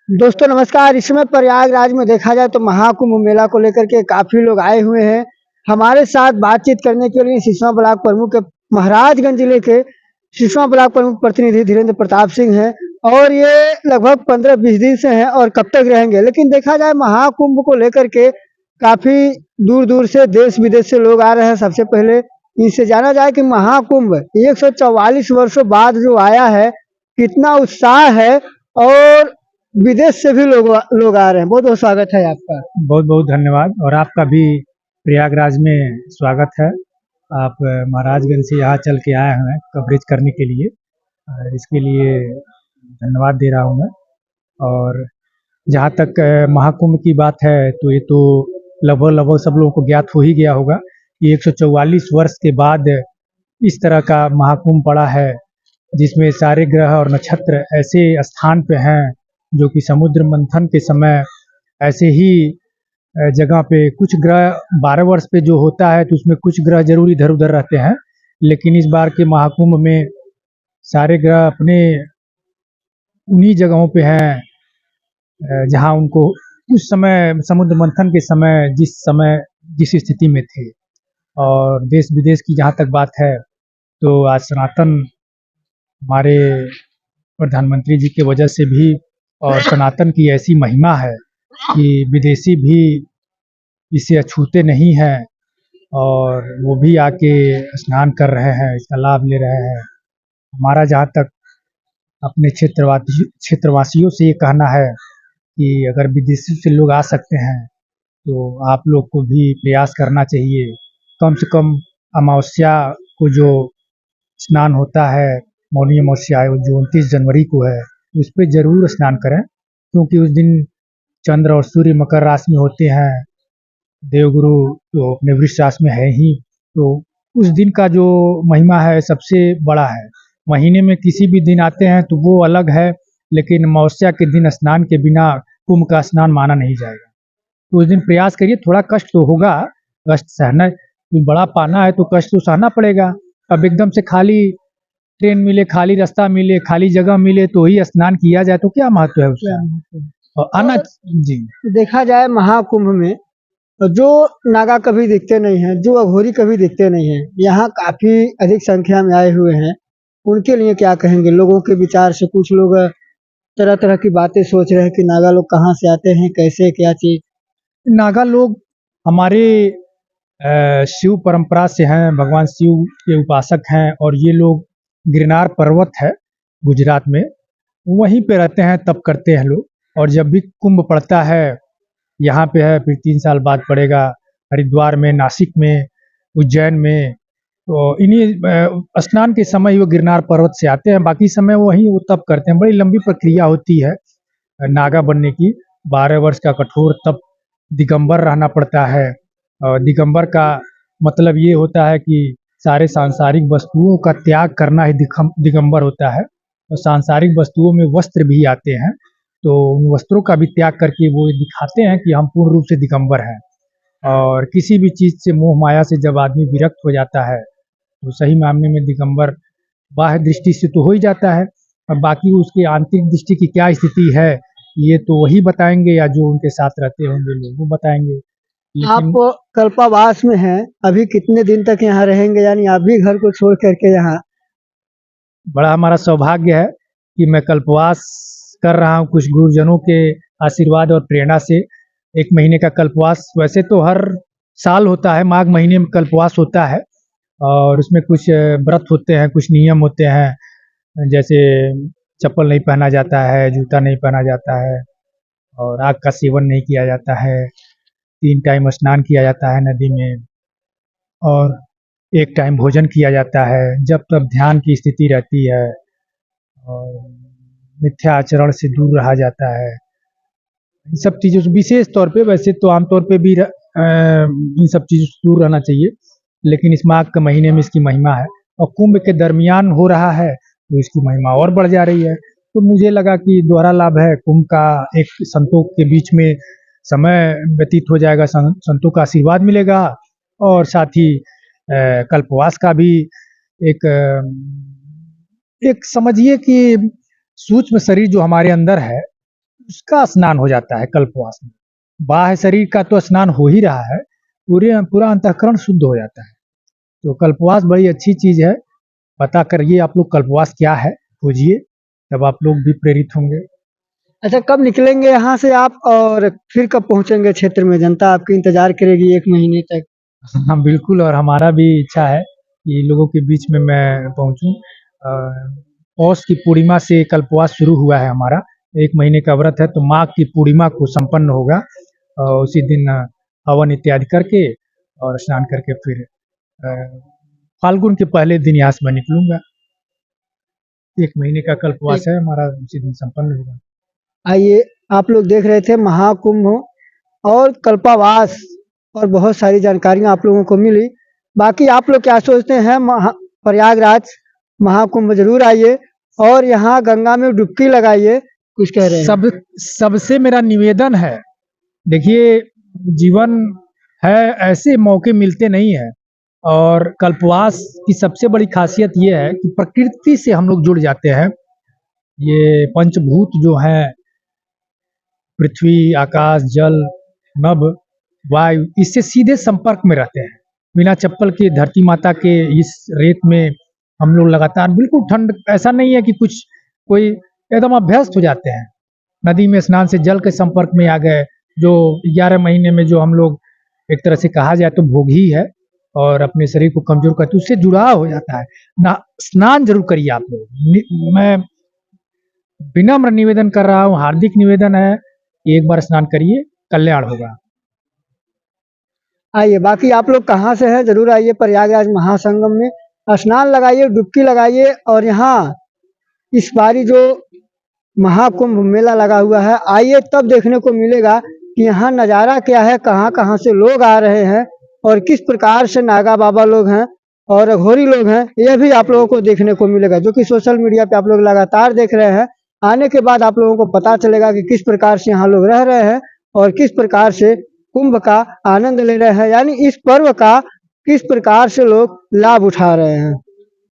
दोस्तों नमस्कार। इस समय प्रयागराज में देखा जाए तो महाकुंभ मेला को लेकर के काफी लोग आए हुए हैं। हमारे साथ बातचीत करने के लिए सिसवा ब्लॉक प्रमुख के महाराजगंज जिले के सिसवा ब्लॉक प्रमुख प्रतिनिधि धीरेन्द्र प्रताप सिंह हैं और ये लगभग 15-20 दिन से हैं और कब तक रहेंगे। लेकिन देखा जाए महाकुंभ को लेकर के काफी दूर दूर से देश विदेश से लोग आ रहे हैं। सबसे पहले इनसे जाना जाए कि महाकुंभ 144 वर्षों बाद जो आया है, कितना उत्साह है और विदेश से भी लोग आ रहे हैं। बहुत बहुत स्वागत है आपका। बहुत बहुत धन्यवाद और आपका भी प्रयागराज में स्वागत है। आप महाराजगंज से यहाँ चल के आए हैं कवरेज करने के लिए, इसके लिए धन्यवाद दे रहा हूँ मैं। और जहाँ तक महाकुंभ की बात है तो ये तो लगभग लगभग सब लोगों को ज्ञात हो ही गया होगा कि 144 वर्ष के बाद इस तरह का महाकुंभ पड़ा है, जिसमें सारे ग्रह और नक्षत्र ऐसे स्थान पे हैं जो कि समुद्र मंथन के समय ऐसे ही जगह पे कुछ ग्रह 12 वर्ष पे जो होता है तो उसमें कुछ ग्रह जरूर इधर उधर रहते हैं, लेकिन इस बार के महाकुंभ में सारे ग्रह अपने उन्हीं जगहों पे हैं जहां उनको उस समय समुद्र मंथन के समय जिस स्थिति में थे। और देश विदेश की जहाँ तक बात है तो आज सनातन हमारे प्रधानमंत्री जी की वजह से भी, और सनातन की ऐसी महिमा है कि विदेशी भी इसे अछूते नहीं हैं और वो भी आके स्नान कर रहे हैं, इसका लाभ ले रहे हैं। हमारा जहाँ तक अपने क्षेत्रवासियों से ये कहना है कि अगर विदेशी से लोग आ सकते हैं तो आप लोग को भी प्रयास करना चाहिए। कम से कम अमावस्या को जो स्नान होता है, मौनी अमावस्या जो 29 जनवरी को है, उस पर जरूर स्नान करें, क्योंकि उस दिन चंद्र और सूर्य मकर राशि में होते हैं। देवगुरु तो अपने वृक्ष राशि में है ही, तो उस दिन का जो महिमा है सबसे बड़ा है। महीने में किसी भी दिन आते हैं तो वो अलग है, लेकिन अमावस्या के दिन स्नान के बिना कुंभ का स्नान माना नहीं जाएगा। तो उस दिन प्रयास करिए, थोड़ा कष्ट तो होगा, कष्ट सहना, बड़ा पाना है तो कष्ट तो सहना पड़ेगा। अब एकदम से खाली ट्रेन मिले, खाली रास्ता मिले, खाली जगह मिले तो ही स्नान किया जाए तो क्या महत्व है उसका। और आना जी। देखा जाए महाकुंभ में जो नागा कभी दिखते नहीं हैं, जो अघोरी कभी दिखते नहीं हैं, यहाँ काफी अधिक संख्या में आए हुए हैं। उनके लिए क्या कहेंगे? लोगों के विचार से कुछ लोग तरह तरह की बातें सोच रहे हैं कि नागा लोग कहाँ से आते हैं, कैसे, क्या चीज। नागा लोग हमारे शिव परंपरा से हैं, भगवान शिव के उपासक हैं, और ये लोग गिरनार पर्वत है गुजरात में, वहीं पे रहते हैं, तप करते हैं लोग। और जब भी कुंभ पड़ता है, यहाँ पे है, फिर 3 साल बाद पड़ेगा हरिद्वार में, नासिक में, उज्जैन में, तो इन्हीं स्नान के समय ही वो गिरनार पर्वत से आते हैं, बाकी समय वहीं वो तप करते हैं। बड़ी लंबी प्रक्रिया होती है नागा बनने की, 12 वर्ष का कठोर तप, दिगंबर रहना पड़ता है। और दिगंबर का मतलब ये होता है कि सारे सांसारिक वस्तुओं का त्याग करना ही दिगंबर होता है। और सांसारिक वस्तुओं में वस्त्र भी आते हैं, तो उन वस्त्रों का भी त्याग करके वो दिखाते हैं कि हम पूर्ण रूप से दिगंबर हैं। और किसी भी चीज़ से मोह माया से जब आदमी विरक्त हो जाता है तो सही मायने में दिगंबर बाह्य दृष्टि से तो हो ही जाता है। और बाकी उसकी आंतरिक दृष्टि की क्या स्थिति है, ये तो वही बताएंगे, या जो उनके साथ रहते होंगे लोग वो बताएंगे। आप लेकिन कल्पावास में हैं, अभी कितने दिन तक यहाँ रहेंगे? यानी आप भी घर को छोड़ करके यहाँ। बड़ा हमारा सौभाग्य है कि मैं कल्पवास कर रहा हूँ कुछ गुरुजनों के आशीर्वाद और प्रेरणा से। 1 महीने का कल्पवास वैसे तो हर साल होता है, माघ महीने में कल्पवास होता है, और उसमें कुछ व्रत होते हैं, कुछ नियम होते हैं, जैसे चप्पल नहीं पहना जाता है, जूता नहीं पहना जाता है, और आग का सेवन नहीं किया जाता है, 3 टाइम स्नान किया जाता है नदी में, और 1 टाइम भोजन किया जाता है, जब तब ध्यान की स्थिति रहती है, और मिथ्या आचरण से दूर रहा जाता है। इन सब चीज़ों से विशेष तौर पे, वैसे तो आमतौर पे भी इन सब चीज़ों से दूर रहना चाहिए, लेकिन इस माघ के महीने में इसकी महिमा है, और कुंभ के दरमियान हो रहा है तो इसकी महिमा और बढ़ जा रही है। तो मुझे लगा कि दोहरा लाभ है कुंभ का, एक संतों के बीच में समय व्यतीत हो जाएगा, संतों का आशीर्वाद मिलेगा, और साथ ही कल्पवास का भी एक एक समझिए कि सूक्ष्म शरीर जो हमारे अंदर है, उसका स्नान हो जाता है कल्पवास में। बाह्य शरीर का तो स्नान हो ही रहा है, पूरा अंतःकरण शुद्ध हो जाता है। तो कल्पवास बड़ी अच्छी चीज है। पता करिए आप लोग कल्पवास क्या है, खोजिए, तब आप लोग भी प्रेरित होंगे। अच्छा, कब निकलेंगे यहाँ से आप और फिर कब पहुँचेंगे क्षेत्र में? जनता आपकी इंतजार करेगी 1 महीने तक। हाँ, बिल्कुल, और हमारा भी इच्छा है कि लोगों के बीच में मैं पहुँचूँ। पौष की पूर्णिमा से कल्पवास शुरू हुआ है हमारा, 1 महीने का व्रत है, तो माघ की पूर्णिमा को संपन्न होगा और उसी दिन हवन इत्यादि करके और स्नान करके फिर फाल्गुन के पहले दिन यहाँ से मैं निकलूँगा। 1 महीने का कल्पवास है हमारा, उसी दिन संपन्न होगा। आइए, आप लोग देख रहे थे महाकुंभ और कल्पावास और बहुत सारी जानकारियाँ आप लोगों को मिली। बाकी आप लोग क्या सोचते हैं? प्रयागराज महाकुंभ ज़रूर आइए और यहाँ गंगा में डुबकी लगाइए। कुछ कह रहे हैं? सबसे मेरा निवेदन है, देखिए जीवन है, ऐसे मौके मिलते नहीं है और कल्पवास की सबसे बड़ी खासियत ये है कि प्रकृति से हम लोग जुड़ जाते हैं। ये पंचभूत जो हैं, पृथ्वी, आकाश, जल, नभ, वायु, इससे सीधे संपर्क में रहते हैं। बिना चप्पल के धरती माता के इस रेत में हम लोग लगातार बिल्कुल ठंड, ऐसा नहीं है कि कुछ कोई एकदम अभ्यस्त हो जाते हैं। नदी में स्नान से जल के संपर्क में आ गए, जो 11 महीने में जो हम लोग एक तरह से कहा जाए तो भोगी है और अपने शरीर को कमजोर करते, उससे जुड़ाव हो जाता है ना। स्नान जरूर करिए आप लोग। मैं विनम्र निवेदन कर रहा हूँ, हार्दिक निवेदन है, एक बार स्नान करिए, कल्याण होगा। आइए, बाकी आप लोग कहाँ से हैं? ज़रूर आइए प्रयागराज महासंगम में, स्नान लगाइए, डुबकी लगाइए और यहाँ इस बारी जो महाकुंभ मेला लगा हुआ है, आइए तब देखने को मिलेगा कि यहाँ नज़ारा क्या है, कहाँ-कहाँ से लोग आ रहे हैं और किस प्रकार से नागा बाबा लोग हैं और अघोरी लोग हैं, यह भी आप लोगों को देखने को मिलेगा, जो कि सोशल मीडिया पे आप लोग लगातार देख रहे हैं। आने के बाद आप लोगों को पता चलेगा कि किस प्रकार से यहाँ लोग रह रहे हैं और किस प्रकार से कुंभ का आनंद ले रहे हैं, यानी इस पर्व का किस प्रकार से लोग लाभ उठा रहे हैं।